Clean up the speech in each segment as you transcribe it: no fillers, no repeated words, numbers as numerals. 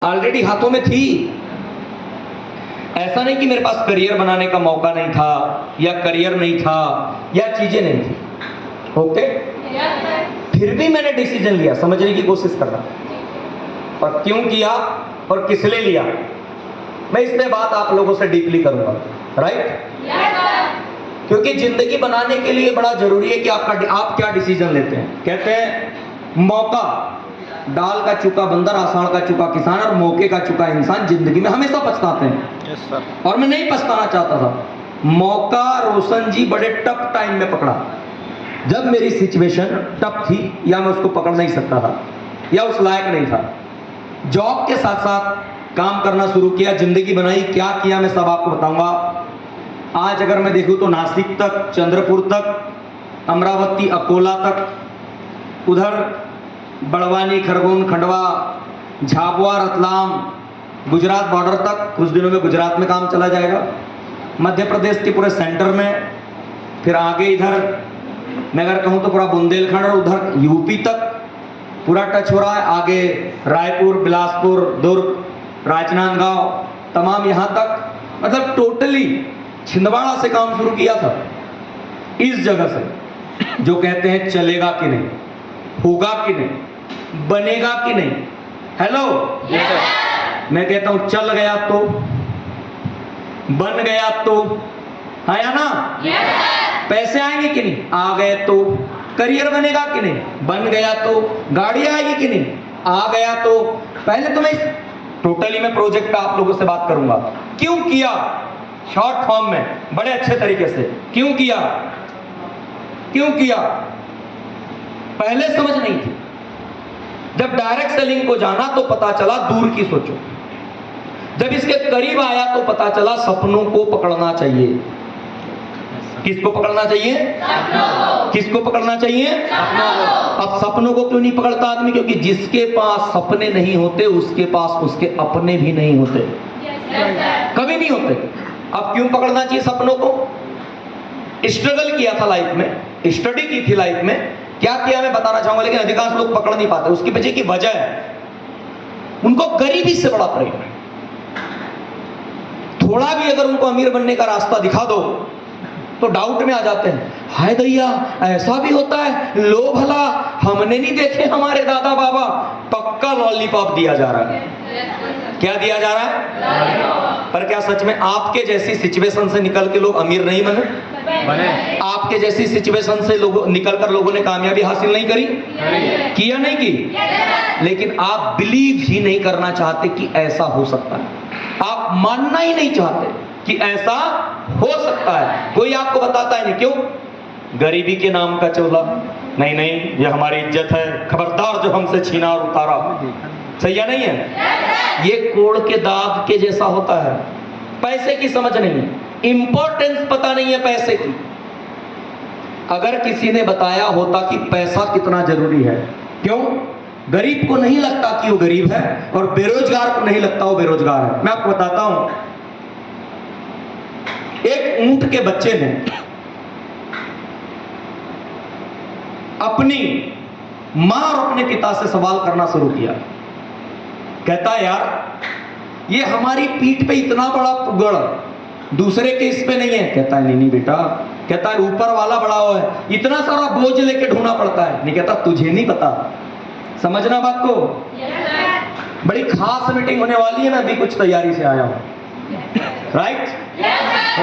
Already हाथों में थी। ऐसा नहीं कि मेरे पास करियर बनाने का मौका नहीं था या करियर नहीं था या चीजें नहीं थी। ओके, फिर भी मैंने डिसीजन लिया, समझने की कोशिश कर रहा। और क्यों किया और किस लिए लिया, मैं इस पे बात आप लोगों से डीपली करूंगा। राइट? क्योंकि जिंदगी बनाने के लिए बड़ा जरूरी है कि आप क्या डिसीजन लेते हैं। कहते हैं मौका, डाल का चुका बंदर, आषाढ़ का चुका किसान, और मौके का चुका इंसान जिंदगी में हमेशा पछताते हैं। Yes sir. और मैं नहीं पछताना चाहता था। मौका रोशन जी बड़े टफ टाइम में पकड़ा, जब मेरी सिचुएशन टफ थी या मैं उसको पकड़ नहीं सकता था या उस लायक नहीं था। जॉब के साथ साथ काम करना शुरू किया, जिंदगी बनाई। क्या किया मैं सब आपको बताऊंगा। आज अगर मैं देखूं तो नासिक तक, चंद्रपुर तक, अमरावती, अकोला तक, उधर बड़वानी, खरगोन, खंडवा, झाबुआ, रतलाम, गुजरात बॉर्डर तक, कुछ दिनों में गुजरात में काम चला जाएगा, मध्य प्रदेश के पूरे सेंटर में, फिर आगे इधर मैं अगर कहूँ तो पूरा बुंदेलखंड और उधर यूपी तक पूरा टच हो रहा है। आगे रायपुर, बिलासपुर, दुर्ग, राजनांदगांव, तमाम यहाँ तक, मतलब टोटली छिंदवाड़ा से काम शुरू किया था। इस जगह से जो कहते हैं चलेगा कि नहीं, होगा कि नहीं, बनेगा कि नहीं। हेलो, मैं कहता हूं चल गया तो, बन गया तो, आया ना? पैसे आएंगे कि नहीं, आ गए तो। करियर बनेगा कि नहीं, बन गया तो। गाड़ी आएगी कि नहीं, आ गया तो। पहले तो मैं टोटली मैं प्रोजेक्ट का आप लोगों से बात करूंगा। क्यों किया, शॉर्ट फॉर्म में बड़े अच्छे तरीके से क्यों किया, क्यों किया। पहले समझ नहीं थी, जब डायरेक्ट सेलिंग को जाना तो पता चला दूर की सोचो, जब इसके करीब आया तो पता चला सपनों को पकड़ना चाहिए। किसको पकड़ना चाहिए? किसको पकड़ना चाहिए? अब सपनों को क्यों नहीं पकड़ता आदमी? क्योंकि जिसके पास सपने नहीं होते उसके पास उसके अपने भी नहीं होते। कभी नहीं होते। अब क्यों पकड़ना चाहिए सपनों को? स्ट्रगल किया था लाइफ में, स्टडी की थी लाइफ में, क्या किया मैं बताना चाहूंगा, लेकिन अधिकांश लोग पकड़ नहीं पाते। उसके पीछे की वजह है उनको गरीबी से बड़ा प्रेम है। थोड़ा भी अगर उनको अमीर बनने का रास्ता दिखा दो तो डाउट में आ जाते हैं, हाय दैया ऐसा भी होता है, लो भला हमने नहीं देखे हमारे दादा बाबा। पक्का लॉलीपॉप दिया जा रहा है। क्या दिया जा रहा है? पर क्या सच में आपके जैसी सिचुएशन से निकल के लोग अमीर नहीं बने? आपके जैसी सिचुएशन से लोग निकलकर लोगों ने कामयाबी हासिल नहीं करी? किया नहीं की? लेकिन आप बिलीव ही नहीं करना चाहते कि ऐसा हो सकता है। आप मानना ही नहीं चाहते कि ऐसा हो सकता है। कोई आपको बताता है नहीं। क्यों? गरीबी के नाम का चोला, नहीं नहीं ये हमारी इज्जत है, खबरदार जो हमसे छीना और उतारा। सही है नहीं है? ये कोड़ के दाग के जैसा होता है। पैसे की समझ नहीं है, इंपॉर्टेंस पता नहीं है पैसे की। अगर किसी ने बताया होता कि पैसा कितना जरूरी है, क्यों? गरीब को नहीं लगता कि वो गरीब है और बेरोजगार को नहीं लगता वो बेरोजगार है। मैं आपको बताता हूं, एक ऊंट के बच्चे ने अपनी मां और अपने पिता से सवाल करना शुरू किया। कहता है यार ये हमारी पीठ पे इतना बड़ा पुगड़ दूसरे के इस पे नहीं है। कहता है नहीं नहीं बेटा, कहता है ऊपर वाला बड़ा हुआ है, इतना सारा बोझ लेके ढूंढना पड़ता है। नहीं, कहता तुझे नहीं पता। समझना बात को। बड़ी खास मीटिंग होने वाली है, मैं अभी कुछ तैयारी से आया हूं। राइट?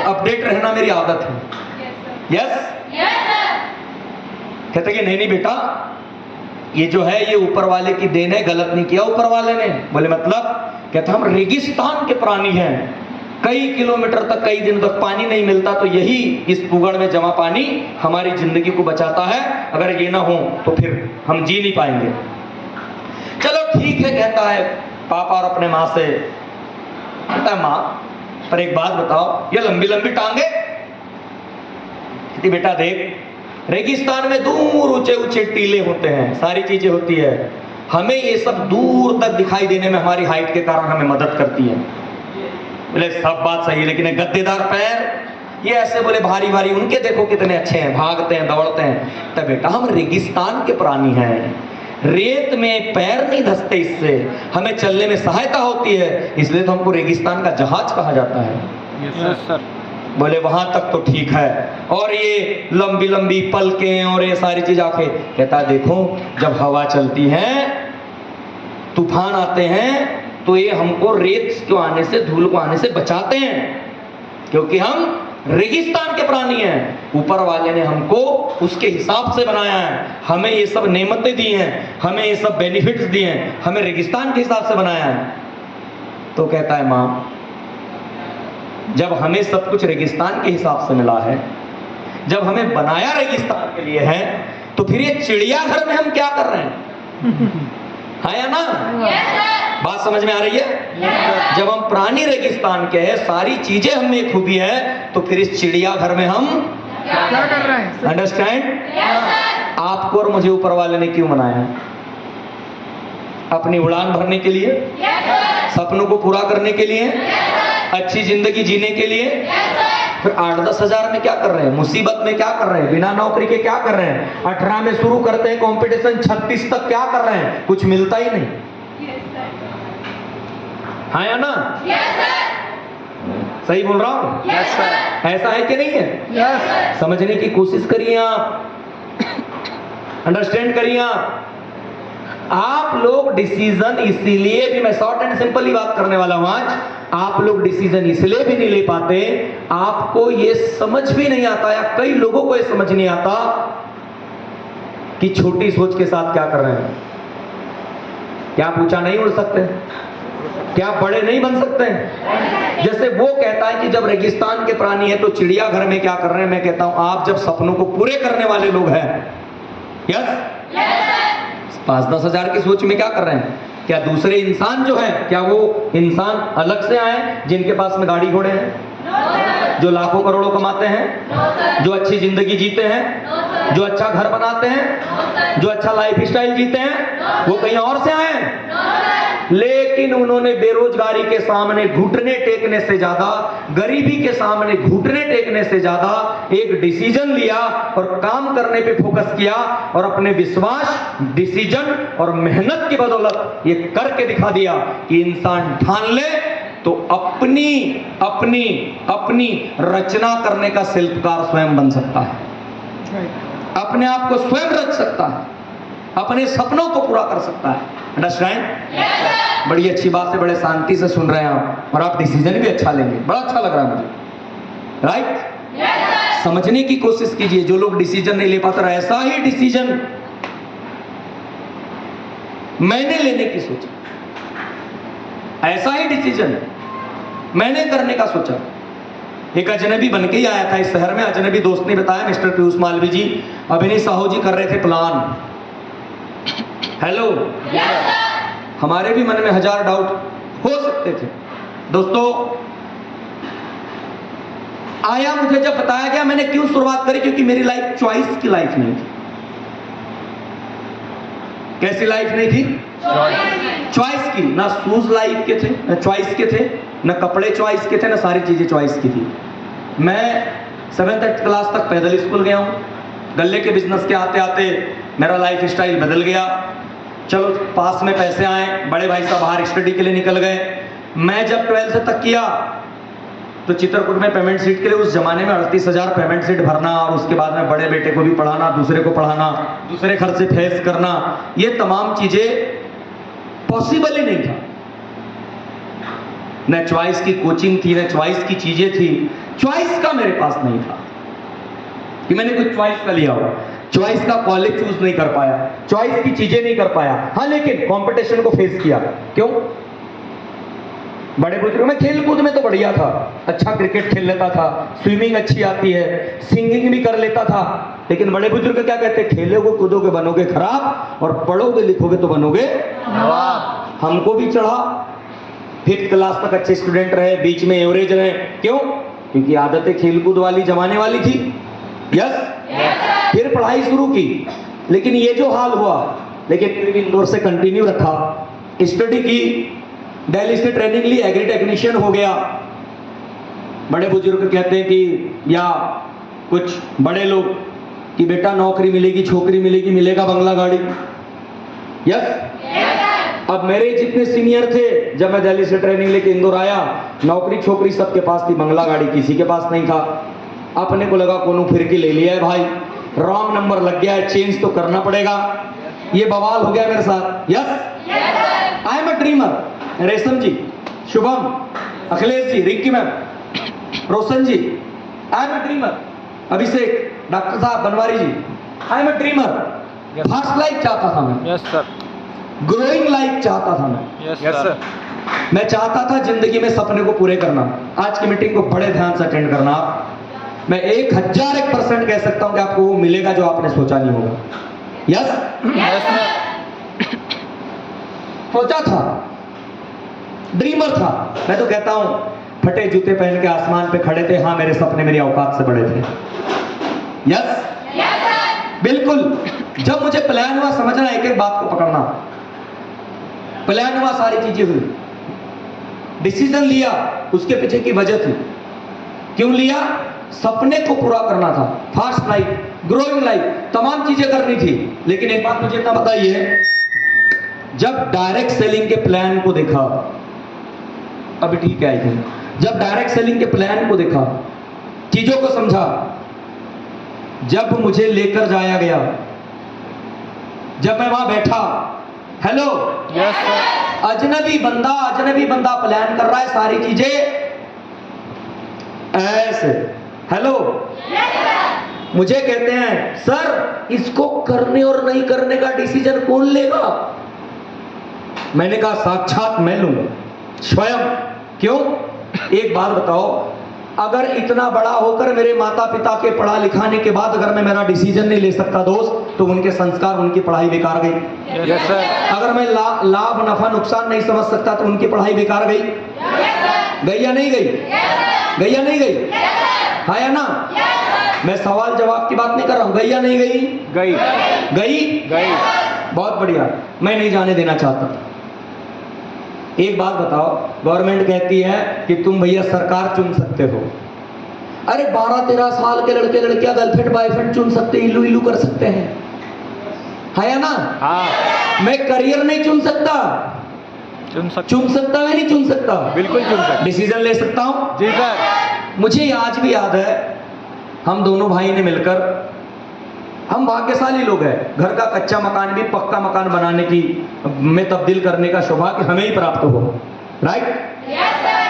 अपडेट रहना मेरी आदत है। यस? कहते कि नहीं नहीं बेटा ये जो है ये ऊपर वाले की देन है, गलत नहीं किया ऊपर वाले ने। बोले मतलब? कहता हम रेगिस्तान के प्राणी हैं, कई किलोमीटर तक कई दिन तक पानी नहीं मिलता, तो यही इस पुगड़ में जमा पानी हमारी जिंदगी को बचाता है। अगर ये ना हो तो फिर हम जी नहीं पाएंगे। चलो ठीक है, कहता है पापा और अपने माँ से। कहता है माँ पर एक बात बताओ, ये लंबी लंबी टांगे? कहती बेटा देख रेगिस्तान में दूर ऊंचे ऊंचे टीले होते हैं, सारी चीजें होती है, हमें ये सब दूर तक दिखाई देने में हमारी हाइट के कारण हमें मदद करती है। बोले सब बात सही है, लेकिन गद्देदार पैर ये ऐसे बोले भारी भारी, उनके देखो कितने अच्छे हैं, भागते हैं दौड़ते हैं। तब बेटा हम रेगिस्तान के प्राणी हैं, रेत में पैर नहीं धंसते, इससे हमें चलने में सहायता होती है, इसलिए तो हमको रेगिस्तान का जहाज कहा जाता है। Yes sir. बोले वहां तक तो ठीक है, और ये लंबी लंबी पलकें और ये सारी चीज आके, कहता है देखो जब हवा चलती है, तूफान आते हैं, तो ये हमको रेत को आने से, धूल को आने से बचाते हैं, क्योंकि हम रेगिस्तान के प्राणी हैं। ऊपर वाले ने हमको उसके हिसाब से बनाया है, हमें ये सब नेमतें दी हैं, हमें ये सब बेनिफिट्स दिए हैं, हमें रेगिस्तान के हिसाब से बनाया है। तो कहता है माँ, जब हमें सब कुछ रेगिस्तान के हिसाब से मिला है, जब हमें बनाया रेगिस्तान के लिए है, तो फिर ये चिड़ियाघर में हम क्या कर रहे हैं? है या ना? बात समझ में आ रही है? जब हम प्राणी रेगिस्तान के हैं, सारी चीजें हम में खूबी है, तो फिर इस चिड़ियाघर में हम क्या कर रहे हैं? अंडरस्टैंड? आपको और मुझे ऊपर वाले ने क्यों बनाया है? अपनी उड़ान भरने के लिए, सपनों को पूरा करने के लिए, अच्छी जिंदगी जीने के लिए। फिर 8-10 हजार में क्या कर रहे हैं? मुसीबत में क्या कर रहे हैं? बिना नौकरी के क्या कर रहे हैं? 18 में शुरू करते हैं कंपटीशन, 36 तक क्या कर रहे हैं? कुछ मिलता ही नहीं। हाँ या ना? सही बोल रहा हूं? Yes sir. ऐसा है कि नहीं है? यस। समझने की कोशिश करिए आप, अंडरस्टैंड करिए आप लोग डिसीजन इसीलिए भी, मैं शॉर्ट एंड सिंपल ही बात करने वाला हूं आज, आप लोग डिसीजन इसलिए भी नहीं ले पाते, आपको ये समझ भी नहीं आता, या कई लोगों को ये समझ नहीं आता कि छोटी सोच के साथ क्या कर रहे हैं। क्या आप ऊंचा नहीं उड़ सकते? क्या आप बड़े नहीं बन सकते? जैसे वो कहता है कि जब रेगिस्तान के प्राणी है तो चिड़ियाघर में क्या कर रहे हैं, मैं कहता हूं आप जब सपनों को पूरे करने वाले लोग हैं, यस, 5-10 हजार की सोच में क्या कर रहे हैं? क्या दूसरे इंसान जो है, क्या वो इंसान अलग से आए जिनके पास में गाड़ी घोड़े हैं, जो लाखों करोड़ों कमाते हैं, जो अच्छी जिंदगी जीते हैं, जो अच्छा घर बनाते हैं, जो अच्छा लाइफ स्टाइल जीते हैं, वो कहीं और से आए? लेकिन उन्होंने बेरोजगारी के सामने घुटने टेकने से ज्यादा, गरीबी के सामने घुटने टेकने से ज्यादा एक डिसीजन लिया और काम करने पे फोकस किया, और अपने विश्वास, डिसीजन और मेहनत की बदौलत ये करके दिखा दिया कि इंसान ठान ले तो अपनी अपनी अपनी रचना करने का शिल्पकार स्वयं बन सकता है, अपने आप को स्वयं रच सकता है, अपने सपनों को पूरा कर सकता है। अंडरस्टैंड? बड़ी अच्छी बात है, बड़े शांति से सुन रहे हैं आप, और आप डिसीजन भी अच्छा लेंगे, बड़ा अच्छा लग रहा है मुझे, राइट? समझने की कोशिश कीजिए, जो लोग डिसीजन नहीं ले पाते, ऐसा ही डिसीजन मैंने लेने की सोचा, ऐसा ही डिसीजन मैंने करने का सोचा। एक अजनबी बन के ही आया था इस शहर में, अजनबी दोस्त ने बताया, मिस्टर पीयूष मालवी जी, अभिनय साहू जी कर रहे थे प्लान। हेलो, हमारे भी मन में 1000 डाउट हो सकते थे दोस्तों। आया, मुझे जब बताया गया, मैंने क्यों शुरुआत करी? क्योंकि मेरी लाइफ चॉइस की लाइफ नहीं थी। कैसी लाइफ नहीं थी? चॉइस की। ना शूज लाइफ के थे, ना चॉइस के थे, ना कपड़े चॉइस के थे, ना सारी चीजें चॉइस की थी। मैं 7th क्लास तक पैदल स्कूल गया हूं, गल्ले के बिजनेस के आते आते मेरा लाइफ स्टाइल बदल गया। चलो पास में पैसे आए, बड़े भाई साहब बाहर स्टडी के लिए निकल गए। मैं जब 12th तक किया तो चित्रकूट में पेमेंट सीट के लिए उस जमाने में 38,000 पेमेंट सीट भरना, और उसके बाद में बड़े बेटे को भी पढ़ाना, दूसरे को पढ़ाना, दूसरे खर्चे फेस करना, ये तमाम चीजें पॉसिबल ही नहीं था। न चॉइस की कोचिंग थी, न चॉइस की चीजें थी, चॉइस का मेरे पास नहीं था कि मैंने कुछ चॉइस का लिया हो। चॉइस का कॉलेज चूज नहीं कर पाया, चॉइस की चीजें नहीं कर पाया। हाँ, लेकिन कंपटीशन को फेस किया। क्यों? बड़े बुजुर्ग में खेल कूद में तो बढ़िया था, अच्छा क्रिकेट खेल लेता था, स्विमिंग अच्छी आती है, सिंगिंग भी कर लेता था। लेकिन बड़े बुजुर्ग क्या कहते? खेलोगे कूदोगे बनोगे खराब, और पढ़ोगे लिखोगे तो बनोगे नवाब। हमको भी चढ़ा, 5th क्लास तक अच्छे स्टूडेंट रहे, बीच में एवरेज रहे। क्यों? क्योंकि आदतें खेलकूद वाली जमाने वाली थी। यस, फिर पढ़ाई शुरू की, लेकिन ये जो हाल हुआ, लेकिन फिर भी इंदौर से कंटिन्यू रखा, स्टडी की, दिल्ली से ट्रेनिंग ली, एग्री टेक्नीशियन हो गया। बड़े बुजुर्ग कहते हैं कि, या कुछ बड़े लोग, कि बेटा नौकरी मिलेगी, छोकरी मिलेगी, मिलेगा बंगला गाड़ी। यस। अब मेरे जितने सीनियर थे, जब मैं दिल्ली से ट्रेनिंग लेके इंदौर आया, नौकरी छोकरी सबके पास थी, बंगला गाड़ी किसी के पास नहीं था। अपने को लगा कोनो फिर के ले लिया है भाई, रॉन्ग नंबर लग गया है, चेंज तो करना पड़ेगा। ये बवाल हो गया मेरे साथ। Yes, I am a dreamer. Resham ji, Shubham, Akhilesh ji, Ricky ma'am, Roshan ji, I am a dreamer. Abhishek, doctor साहब, Banwari ji, I am a dreamer. Fast life चाहता था मैं, यस सर, ग्रोइंग लाइफ चाहता था मैं। यस सर, मैं चाहता था जिंदगी में सपने को पूरे करना। आज की मीटिंग को बड़े ध्यान से अटेंड करना। मैं 1001% कह सकता हूं कि आपको वो मिलेगा जो आपने सोचा नहीं होगा। यस, यस सर, सोचा था, ड्रीमर था। मैं तो कहता हूं फटे जूते पहन के आसमान पे खड़े थे। हाँ, मेरे सपने मेरी औकात से बड़े थे। यस, बिल्कुल। जब मुझे प्लान हुआ, समझना, एक एक बात को पकड़ना। प्लान हुआ, सारी चीजें हुई, डिसीजन लिया, उसके पीछे की वजह थी। क्यों लिया? सपने को पूरा करना था। फास्ट लाइफ, ग्रोइंग लाइफ, तमाम चीजें करनी थी। लेकिन एक बात मुझे इतना बताइए, जब डायरेक्ट सेलिंग के प्लान को देखा, अभी ठीक है आई थिंक, जब डायरेक्ट सेलिंग के प्लान को देखा, चीजों को समझा, जब मुझे लेकर जाया गया, जब मैं वहां बैठा, हेलो, यस सर, अजनबी बंदा प्लान कर रहा है सारी चीजें ऐसे। हेलो, मुझे कहते हैं सर इसको करने और नहीं करने का डिसीजन कौन लेगा? मैंने कहा साक्षात मैं लूंगा, स्वयं। क्यों? एक बात बताओ, अगर इतना बड़ा होकर मेरे माता पिता के पढ़ा लिखाने के बाद अगर मैं मेरा डिसीजन नहीं ले सकता दोस्त, तो उनके संस्कार, उनकी पढ़ाई बेकार गई। यस सर, अगर मैं लाभ नफा नुकसान नहीं समझ सकता तो उनकी पढ़ाई बेकार गई। गई या नहीं गई? गई या नहीं गई? हाँ या ना? मैं सवाल जवाब की बात नहीं कर रहा हूं। गई या नहीं गई? गई, गई, गई, बहुत बढ़िया। मैं नहीं जाने देना चाहता। एक बात बताओ, गवर्नमेंट कहती है कि तुम भैया सरकार चुन सकते हो। अरे 12-13 साल के लड़के लड़कियां गर्लफ्रेंड बॉयफ्रेंड चुन सकते, इल्लू इल्लू कर सकते हैं, है या ना? हाँ, मैं करियर नहीं चुन सकता? चुन सकते, चुन सकता मैं नहीं चुन सकता? बिल्कुल चुन सकते। डिसीजन ले सकता हूं। जी सर, मुझे आज भी याद है, हम दोनों भाई ने मिलकर, हम भाग्यशाली लोग हैं, घर का कच्चा मकान भी पक्का मकान बनाने की में तब्दील करने का सौभाग्य हमें ही प्राप्त हो। राइट?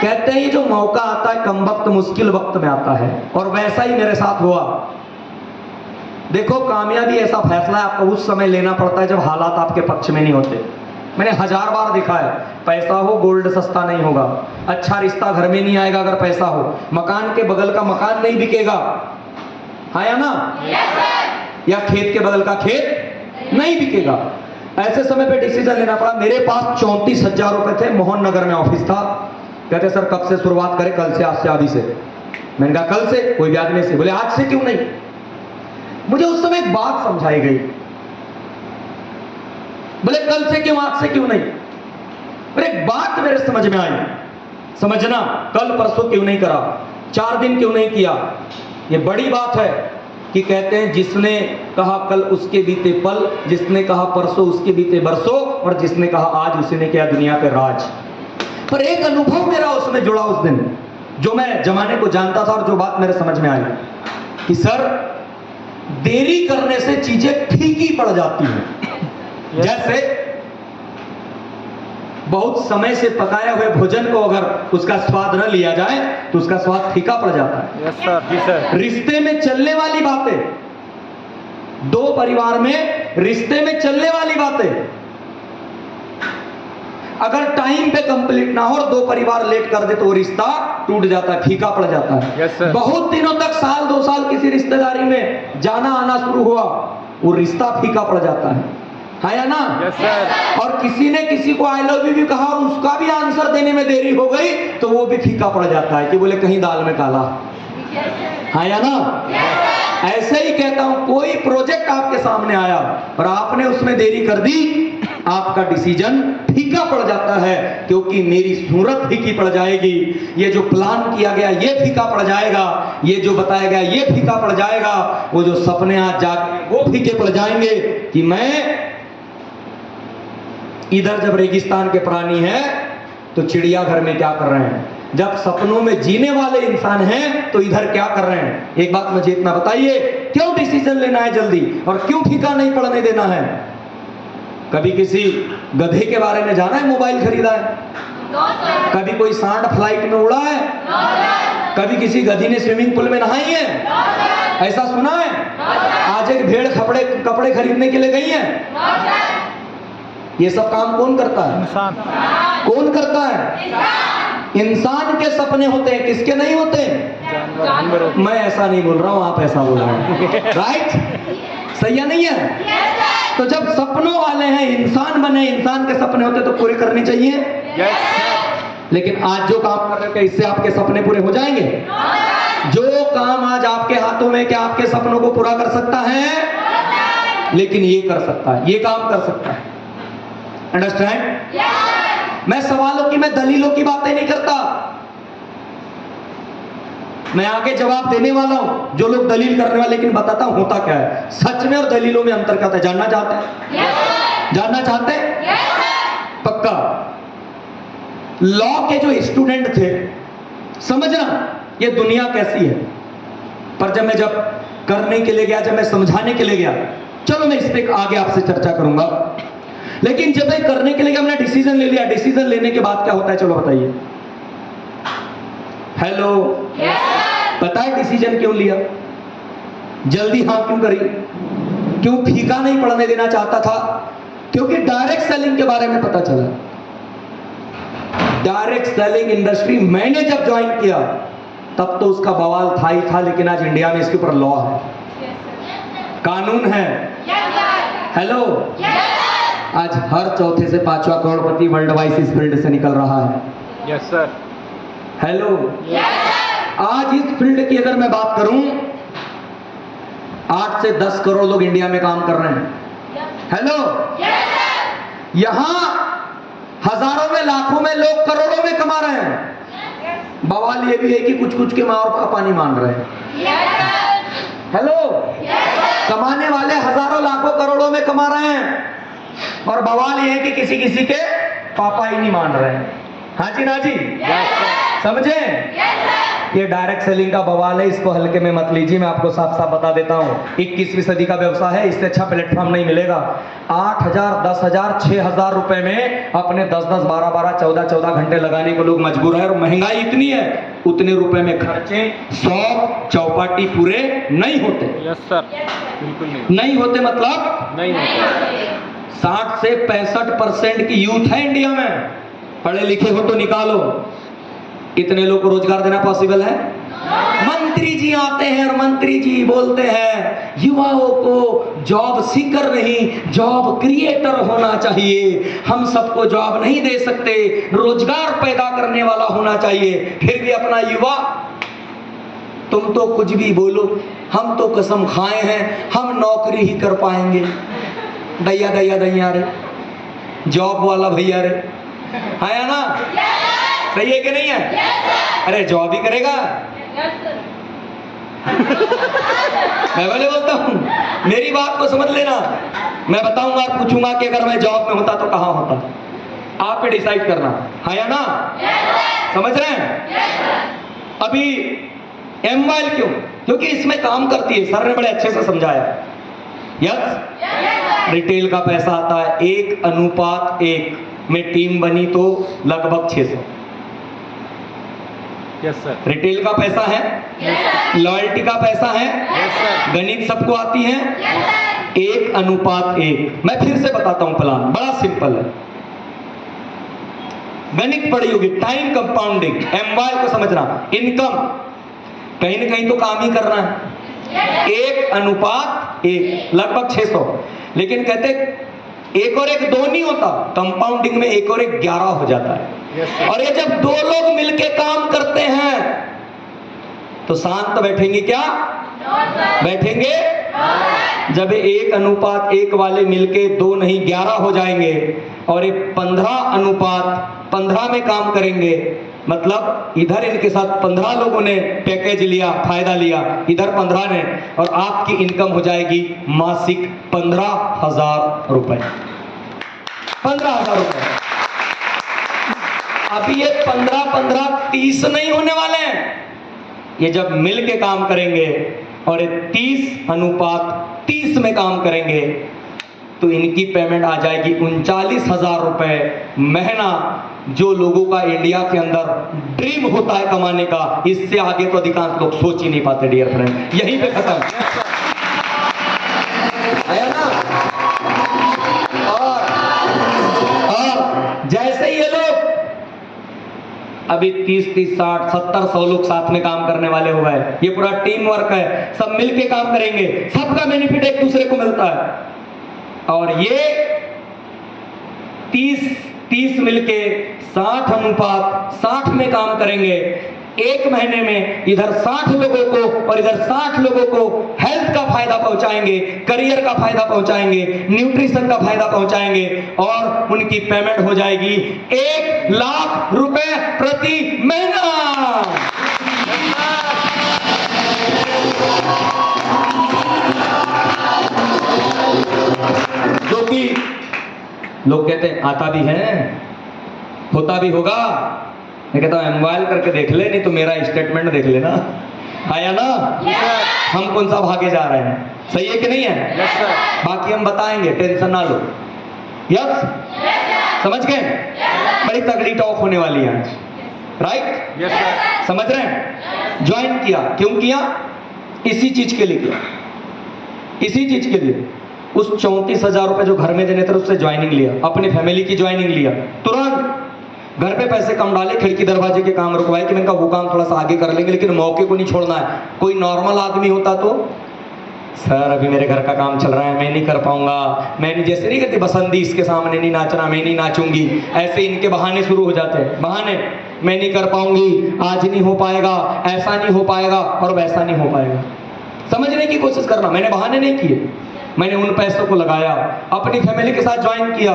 कहते हैं ये जो मौका आता है कम वक्त मुश्किल वक्त में आता है, और वैसा ही मेरे साथ हुआ। देखो, कामयाबी ऐसा फैसला है आपको उस समय लेना पड़ता है जब हालात आपके पक्ष में नहीं होते। मैंने 1000 बार देखा है, पैसा हो गोल्ड सस्ता नहीं होगा, अच्छा रिश्ता घर में नहीं आएगा अगर पैसा हो, मकान के बगल का मकान नहीं बिकेगा, हाँ या ना? या खेत के बगल का खेत नहीं बिकेगा। ऐसे समय पे डिसीजन लेना पड़ा। मेरे पास 34,000 रुपए थे, मोहन नगर में ऑफिस था। कहते सर कब से शुरुआत करें? कल से, आज से, अभी से। मैंने कहा कल से, कोई ब्याज नहीं से। बोले आज से क्यों नहीं? मुझे उस समय एक बात समझाई गई। बोले कल से क्यों, आज से क्यों नहीं? पर एक बात मेरे समझ में आई, समझना, कल परसों क्यों नहीं करा, 4 दिन क्यों नहीं किया? ये बड़ी बात है कि कहते हैं जिसने कहा कल उसके बीते पल, जिसने कहा परसों उसके बीते बरसों, और जिसने कहा आज उसी ने किया दुनिया पे राज। पर एक अनुभव मेरा उसमें जुड़ा उस दिन, जो मैं जमाने को जानता था, और जो बात मेरे समझ में आई कि सर देरी करने से चीजें फीकी पड़ जाती हैं। जैसे बहुत समय से पकाए हुए भोजन को अगर उसका स्वाद न लिया जाए तो उसका स्वाद फीका पड़ जाता है। यस सर, जी सर, रिश्ते में चलने वाली बातें, दो परिवार में रिश्ते में चलने वाली बातें अगर टाइम पे कंप्लीट ना हो और 2 परिवार लेट कर दे तो वो रिश्ता टूट जाता है, फीका पड़ जाता है। यस सर, बहुत दिनों तक, साल 2 साल किसी रिश्तेदारी में जाना आना शुरू हुआ, वो रिश्ता फीका पड़ जाता है या ना? यस सर, और किसी ने किसी को आई लव यू भी कहा और उसका भी आंसर देने में देरी हो गई तो वो भी फीका पड़ जाता है कि बोले कहीं दाल में काला, हाँ या ना? ऐसे ही कहता हूं, कोई प्रोजेक्ट आपके सामने आया और आपने उसमें देरी कर दी, आपका डिसीजन फीका पड़ जाता है, क्योंकि मेरी सूरत फीकी पड़ जाएगी, ये जो प्लान किया गया ये फीका पड़ जाएगा, ये जो बताया गया ये फीका पड़ जाएगा, वो जो सपने आज जागे वो फीके पड़ जाएंगे कि मैं इधर जब रेगिस्तान के प्राणी हैं तो चिड़ियाघर में क्या कर रहे हैं, जब सपनों में जीने वाले इंसान हैं तो इधर क्या कर रहे हैं। एक बात मुझे इतना बताइए, क्यों डिसीजन लेना है जल्दी और क्यों फीका नहीं पड़ने देना है। कभी किसी गधे के बारे में जाना है, मोबाइल खरीदा है? कभी कोई सांड फ्लाइट में उड़ा है? कभी किसी गधी ने स्विमिंग पूल में नहाई है? ऐसा सुना है? आज एक भेड़ कपड़े खरीदने के लिए गई है। ये सब काम कौन करता है? इंसान। कौन करता है? इंसान के सपने होते हैं, किसके नहीं होते? जानवर। मैं ऐसा नहीं बोल रहा हूं, आप ऐसा बोल रहे हैं। राइट? सही है नहीं है? तो जब सपनों वाले हैं, इंसान बने, इंसान के सपने होते तो पूरे करने चाहिए। लेकिन आज जो काम कर रहे हैं, इससे आपके सपने पूरे हो जाएंगे? जो काम आज आपके हाथों में, क्या आपके सपनों को पूरा कर सकता है? लेकिन ये कर सकता है, ये काम कर सकता है। अंडरस्टैंड? मैं सवालों की, मैं दलीलों की बातें नहीं करता। मैं आगे जवाब देने वाला हूं, जो लोग दलील करने वाले, लेकिन बताता हूं होता क्या है। सच में और दलीलों में अंतर क्या होता है, जानना चाहते हैं? जानना चाहते हैं? पक्का। लॉ के जो स्टूडेंट थे, समझना ये दुनिया कैसी है। पर जब करने के लिए गया, जब मैं समझाने के लिए गया, चलो मैं इस पे आगे आपसे चर्चा करूंगा, लेकिन जब मैं करने के लिए गया, मैंने डिसीजन ले लिया। डिसीजन लेने के बाद क्या होता है, चलो बताइए। हेलो, पता है डिसीजन क्यों लिया? जल्दी हाँ क्यों करी? क्यों फीका नहीं पड़ने देना चाहता था? क्योंकि डायरेक्ट सेलिंग के बारे में पता चला। डायरेक्ट सेलिंग इंडस्ट्री मैंने जब ज्वाइन किया तब तो उसका बवाल था ही था, लेकिन आज इंडिया में इसके ऊपर लॉ है, कानून है। हेलो, आज हर चौथे से पांचवा करोड़पति वर्ल्ड वाइज इस फील्ड से निकल रहा है। Yes sir. हेलो, आज इस फील्ड की अगर मैं बात करूं, 8 से 10 करोड़ लोग इंडिया में काम कर रहे हैं। हेलो, यहां हजारों में, लाखों में लोग करोड़ों में कमा रहे हैं। बवाल ये भी है कि कुछ कुछ के माँ और पापा नहीं मान रहे हैं। हेलो, कमाने वाले हजारों, लाखों, करोड़ों में कमा रहे हैं, और बवाल ये है कि किसी किसी के पापा ही नहीं मान रहे हैं। हाँ जी ना जी, समझे? ये डायरेक्ट सेलिंग का बवाल है, इसको हल्के में मत लीजिए। मैं आपको साफ साफ बता देता हूँ, 21वीं सदी का व्यवसाय है, इससे अच्छा प्लेटफॉर्म नहीं मिलेगा। 8,000, 10,000, 6,000 रुपए में अपने 10-10, 12-12, 14-14 घंटे लगाने को लोग मजबूर है, और महंगाई इतनी है, उतने रुपए में खर्चे 100 चौपाटी पूरे नहीं होते। यस सर, बिल्कुल नहीं होते। मतलब नहीं होते। 60 से 65% की यूथ है इंडिया में, पढ़े लिखे हो तो निकालो। इतने लोग को रोजगार देना पॉसिबल है? मंत्री जी आते हैं और मंत्री जी बोलते हैं युवाओं को जॉब सीकर नहीं, जॉब क्रिएटर होना चाहिए। हम सबको जॉब नहीं दे सकते, रोजगार पैदा करने वाला होना चाहिए। फिर भी अपना युवा, तुम तो कुछ भी बोलो, हम तो कसम खाए हैं हम नौकरी ही कर पाएंगे। दैया दैया दैया रे, जॉब वाला भैया रे, है ना? सही है कि नहीं है? अरे जॉब ही करेगा। मैं भले बोलता हूं, मेरी बात को समझ लेना। मैं बताऊंगा, पूछूंगा कि अगर मैं जॉब में होता तो कहां होता, आप ही डिसाइड करना, है या ना? समझ रहे हैं? अभी एमवाइल क्यों? क्योंकि इसमें काम करती है, सर ने बड़े अच्छे से समझाया। यस, रिटेल का पैसा आता है 1:1 में, टीम बनी तो लगभग 600। Yes sir. रिटेल का पैसा है, लॉयल्टी का पैसा है, यस सर। गणित सबको आती है, 1:1। मैं फिर से बताता हूं प्लान, बड़ा सिंपल है। गणित पढ़ी होगी, टाइम कंपाउंडिंग, एमवाई को समझना। इनकम कहीं ना कहीं तो काम ही करना है, 1:1 लगभग 600। लेकिन कहते 1 और 1 2 नहीं होता, कंपाउंडिंग में 1 और 1 11 हो जाता है। और ये जब 2 लोग मिलके काम करते हैं तो शांत बैठेंगे क्या? बैठेंगे। जब 1:1 वाले मिलके 2 नहीं 11 हो जाएंगे, और ये 15:15 में काम करेंगे, मतलब इधर इनके साथ 15 लोगों ने पैकेज लिया, फायदा लिया, इधर 15 ने, और आपकी इनकम हो जाएगी मासिक 15,000 रुपए। 15,000 रुपए। अभी ये 15-15 30 नहीं होने वाले हैं। ये जब मिल के काम करेंगे और ये 30:30 में काम करेंगे तो इनकी पेमेंट आ जाएगी 39,000 रुपए महीना, जो लोगों का इंडिया के अंदर ड्रीम होता है कमाने का। इससे आगे तो अधिकांश लोग सोच ही नहीं पाते डियर फ्रेंड। यहीं पे खत्म आया ना। और जैसे ही ये लोग अभी 30-30, 60, 70, 100 लोग साथ में काम करने वाले हो गए, ये पूरा टीम वर्क है, सब मिलके काम करेंगे, सबका बेनिफिट एक दूसरे को मिलता है। और ये 30 मिलके 60:60 में काम करेंगे। एक महीने में इधर 60 लोगों को और इधर 60 लोगों को हेल्थ का फायदा पहुंचाएंगे, करियर का फायदा पहुंचाएंगे, न्यूट्रिशन का फायदा पहुंचाएंगे और उनकी पेमेंट हो जाएगी 1 लाख रुपए प्रति महीना। जो कि लोग कहते हैं आता भी है, होता भी होगा। मैं कहता हूं मोबाइल करके देख ले, नहीं तो मेरा स्टेटमेंट देख लेना। आया ना। हम कौन सा भागे जा रहे हैं, सही है कि नहीं है? Yes sir. बाकी हम बताएंगे, टेंशन ना लो। यस, समझ गए? बड़ी तगड़ी टॉक होने वाली है आज, राइट? Yes sir. समझ रहे हैं? ज्वाइन किया, क्यों किया? इसी चीज के लिए किया, इसी चीज के लिए। उस 34,000 रुपए जो घर में देने थे उससे ज्वाइनिंग लिया, अपनी फैमिली की ज्वाइनिंग लिया, तुरंत घर पे पैसे कम डाले, खिड़की दरवाजे के काम रुकवाए कि मैंने कहा वो काम थोड़ा सा आगे कर लेंगे, लेकिन मौके को नहीं छोड़ना है। कोई नॉर्मल आदमी होता तो सर अभी मेरे घर का काम चल रहा है, मैं नहीं कर पाऊंगा, मैं नहीं, जैसे नहीं कहती बसंती इसके सामने नहीं नाचना, मैं नहीं नाचूंगी, ऐसे इनके बहाने शुरू हो जाते हैं। बहाने, मैं नहीं कर पाऊंगी, आज नहीं हो पाएगा, ऐसा नहीं हो पाएगा और वैसा नहीं हो पाएगा। समझने की कोशिश करना, मैंने बहाने नहीं किए, मैंने उन पैसों को लगाया, अपनी फैमिली के साथ ज्वाइन किया,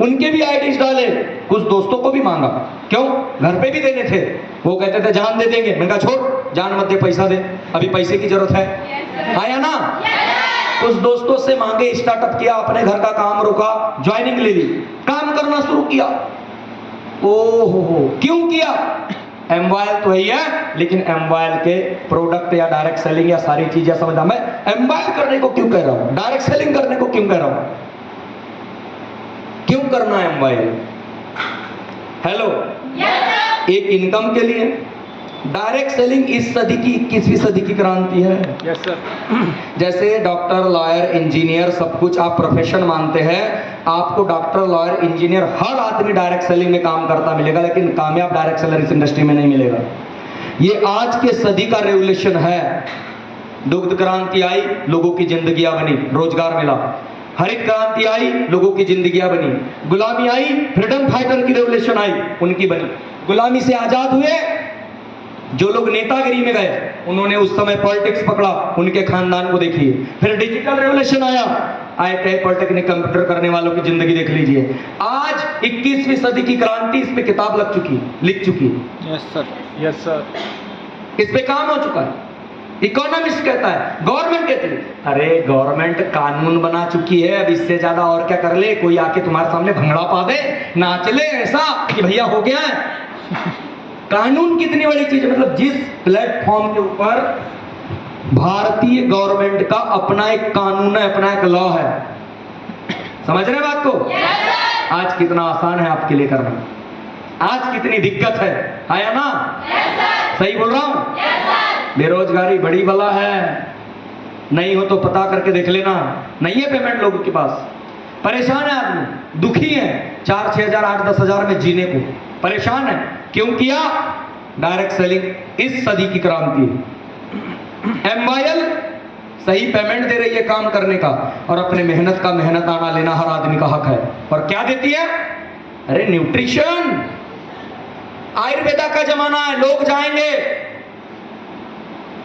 उनके भी आईडीज डाले, कुछ दोस्तों को भी मांगा, क्यों? घर पे भी देने थे, वो कहते थे जान दे देंगे, मैंने कहा छोड़, जान मत दे, पैसा दे, अभी पैसे की जरूरत है। आया ना। कुछ दोस्तों से मांगे, स्टार्टअप किया, अपने घर का काम रुका, ज्वाइनिंग ले ली, काम करना शुरू किया। ओहो, क्यों किया? एमवाइल तो ही है, लेकिन एमवाइल के प्रोडक्ट या डायरेक्ट सेलिंग या सारी चीजें समझा। मैं एमवाइल करने को क्यों कह रहा हूं, डायरेक्ट सेलिंग करने को क्यों कह रहा हूं? क्यों करना है एमवाइल? हेलो, एक इनकम के लिए। डायरेक्ट सेलिंग इस सदी की 21वीं सदी की क्रांति है। Yes sir. जैसे डॉक्टर, लॉयर, इंजीनियर सब कुछ आप प्रोफेशन मानते हैं, आपको डॉक्टर, लॉयर, इंजीनियर हर आदमी डायरेक्ट सेलिंग में काम करता मिलेगा, लेकिन कामयाब डायरेक्ट सेलर इस इंडस्ट्री में नहीं मिलेगा। ये आज के सदी का रेवोल्यूशन है। दुग्ध क्रांति आई, लोगों की जिंदगियां बनी, रोजगार मिला। हरित क्रांति आई, लोगों की जिंदगियां बनी। गुलामी आई, फ्रीडम फाइटर की रेवोल्यूशन आई, उनकी बनी। गुलामी से आजाद हुए जो लोग नेतागिरी में गए, उन्होंने उस समय पॉलिटिक्स पकड़ा, उनके खानदान को देखिए। फिर डिजिटल रेवोल्यूशन आया, IIT पॉलिटेक्निक कंप्यूटर करने वालों की जिंदगी देख लीजिए। आज 21वीं सदी की क्रांति, इस पे किताब लग चुकी, लिख चुकी। Yes sir. Yes sir. इस पे काम हो चुका है। इकोनॉमिस्ट कहता है, गवर्नमेंट कहती है, अरे गवर्नमेंट कानून बना चुकी है, अब इससे ज्यादा और क्या कर ले? कोई आके तुम्हारे सामने भंगड़ा पा दे, नाच ले ऐसा कि भैया हो गया है। कानून कितनी बड़ी चीज है, मतलब जिस प्लेटफॉर्म के ऊपर भारतीय गवर्नमेंट का अपना एक कानून है, अपना एक लॉ है। समझ रहे बात को? आज कितना आसान है आपके लिए करना, आज कितनी दिक्कत है। आया ना। सही बोल रहा हूं? बेरोजगारी बड़ी बला है, नहीं हो तो पता करके देख लेना, नहीं है पेमेंट लोगों के पास, परेशान है आदमी, दुखी है, 4-6 हजार 8-10 हजार में जीने को परेशान है। क्यों किया? डायरेक्ट सेलिंग इस सदी की क्रांति है। एमवाइएल सही पेमेंट दे रही है काम करने का, और अपने मेहनत का मेहनत आना लेना हर आदमी का हक है। और क्या देती है? अरे न्यूट्रिशन, आयुर्वेदा का जमाना है, लोग जाएंगे,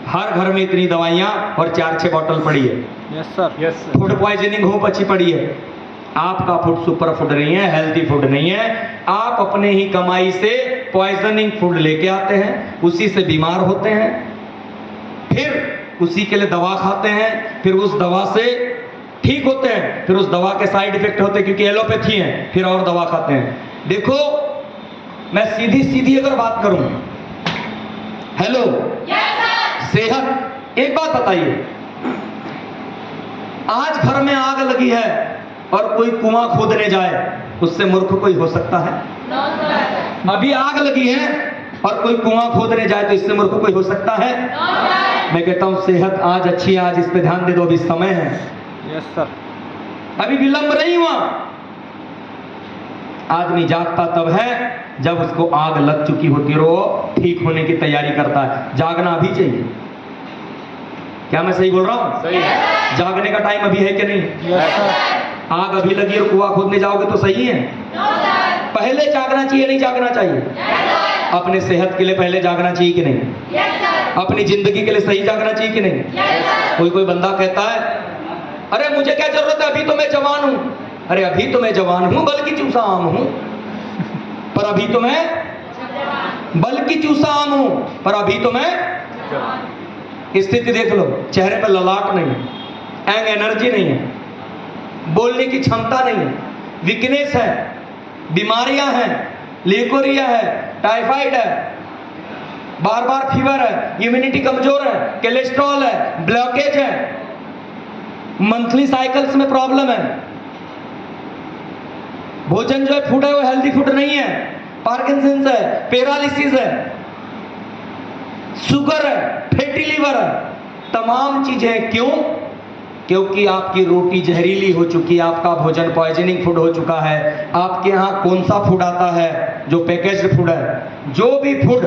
हर घर में इतनी दवाइयां और 4-6 बॉटल पड़ी है। Yes sir. Yes sir. Food poisoning हो बची पड़ी है। आपका फूड सुपर फूड नहीं है, हेल्थी फूड नहीं है, आप अपने ही कमाई से पॉइजनिंग फूड लेके आते हैं, उसी से बीमार होते हैं, फिर उसी के लिए दवा खाते हैं, फिर उस दवा से ठीक होते हैं, फिर उस दवा के साइड इफेक्ट होते हैं, क्योंकि एलोपैथी है, फिर और दवा खाते हैं। देखो मैं सीधी सीधी अगर बात करूं, हेलो सेहत, एक बात बताइए, आज घर में आग लगी है और कोई कुआं खोदने जाए, उससे मूर्ख कोई हो सकता है? अभी आग लगी है और कोई कुआं खोदने जाए तो इससे मूर्ख कोई हो सकता है? मैं कहता हूं सेहत आज अच्छी है, आज इस पे ध्यान दे दो, अभी समय है। Yes sir. अभी विलंब नहीं हुआ। आदमी जागता तब है जब उसको आग लग चुकी होती है, वो ठीक होने की तैयारी करता है। जागना अभी चाहिए। क्या मैं सही बोल रहा हूं? सही है। जागने का टाइम अभी है कि नहीं? Yes sir. आग अभी लगी और कुआं खोदने जाओगे तो सही है? पहले जागना चाहिए, नहीं जागना चाहिए? अपने सेहत के लिए पहले जागना चाहिए कि नहीं? अपनी जिंदगी के लिए सही जागना चाहिए कि नहीं? कोई कोई बंदा कहता है अरे मुझे क्या जरूरत है, अभी तो मैं जवान हूं। अरे अभी तो मैं जवान हूं, बल्कि चूसा आम हूं, पर अभी तो मैं बल्कि चूसा आम हूं, पर अभी तो मैं। स्थिति देख लो, चेहरे पर ललाट नहीं है, एंग एनर्जी नहीं है, बोलने की क्षमता नहीं है, वीकनेस है, बीमारियां हैं, ल्यूकोरिया है, टाइफाइड है, बार बार फीवर है, इम्यूनिटी कमजोर है, कोलेस्ट्रॉल है, ब्लॉकेज है, मंथली साइकिल्स में प्रॉब्लम है, भोजन जो है फूड है वो हेल्दी फूड नहीं है, पार्किंसंस है, पैरालिसिस है, शुगर है, फैटी लीवर है, तमाम चीजें। क्यों? क्योंकि आपकी रोटी जहरीली हो चुकी है, आपका भोजन पॉइजनिंग फूड हो चुका है। आपके यहाँ कौन सा फूड आता है? जो पैकेज्ड फूड है। जो भी फूड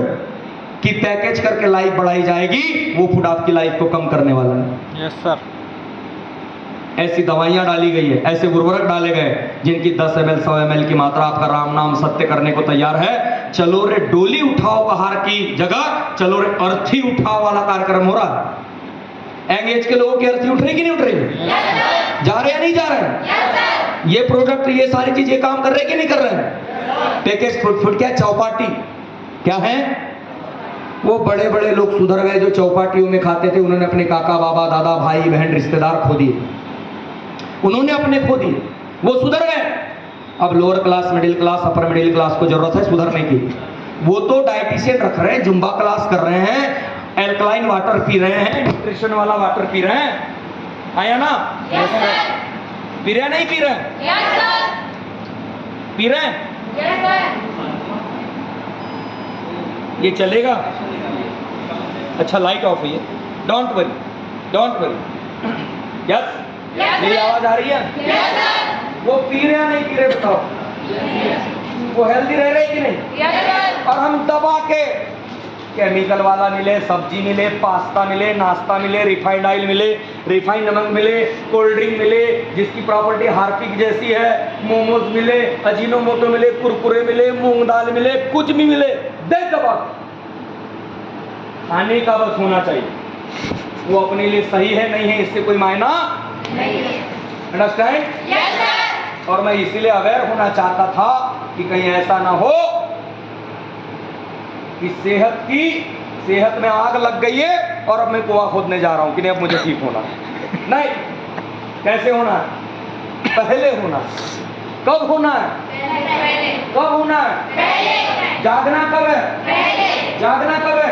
की पैकेज करके लाइफ बढ़ाई जाएगी, वो फूड आपकी लाइफ को कम करने वाला है। Yes sir. ऐसी दवाइयां डाली गई है, ऐसे उर्वरक डाले गए जिनकी 10 ml 100 ml की मात्रा आपका राम नाम सत्य करने को तैयार है। चलो रे डोली उठाओ बाहर की जगह, चलो रे अर्थी उठाओ वाला कार्यक्रम हो रहा है। एंग एज के लोगों की अर्थी उठ रही कि नहीं उठ रही? जा रहे हैं नहीं जा रहे हैं? ये प्रोडक्ट, ये सारी चीज ये काम कर रहे हैं कि नहीं कर रहे हैं? पैकेज फूड क्या है? चौपाटी क्या है? वो बड़े बड़े लोग सुधर गए जो चौपाटियों में खाते थे, उन्होंने अपने काका बाबा दादा भाई बहन रिश्तेदार खो दिए, उन्होंने अपने खो दिए, वो सुधर गए। अब lower class, middle class, upper middle class को जरूरत है सुधरने की। वो तो डाइटिशियन रख रहे हैं, जुम्बा क्लास कर रहे हैं, एल्कलाइन वाटर पी रहे हैं, न्यूट्रिशन वाला वाटर पी रहे हैं, आया ना? Yes sir. पी रहे हैं नहीं पी रहे हैं? पी रहे हैं? ये चलेगा? अच्छा लाइट ऑफ हुई है, don't worry, don't worry. Yes, मेरी आवाज आ रही है? वो पी रहे हैं नहीं पी रहे बताओ? वो हेल्दी रह रहे कि नहीं? और हम दबा के केमिकल वाला मिले, सब्जी मिले, पास्ता मिले, नाश्ता मिले, रिफाइंड ऑयल मिले, रिफाइंड नमक मिले, कोल्ड ड्रिंक मिले जिसकी प्रॉपर्टी हार्पिक जैसी है, मोमोज मिले, अजीनोमोटो मिले, कुरकुरे मिले, मूंग दाल मिले, कुछ भी मिले, दे दबा खाने का बस होना चाहिए। वो अपने लिए सही है नहीं है इससे कोई मायना नहीं। अंडरस्टैंड? और मैं इसीलिए अवेयर होना चाहता था कि कहीं ऐसा ना हो कि सेहत में आग लग गई है और अब मैं कुआं खोदने जा रहा हूं कि नहीं अब मुझे ठीक होना है। नहीं, कैसे होना है? पहले होना है। कब होना है? कब होना है? जागना कब है? जागना कब है?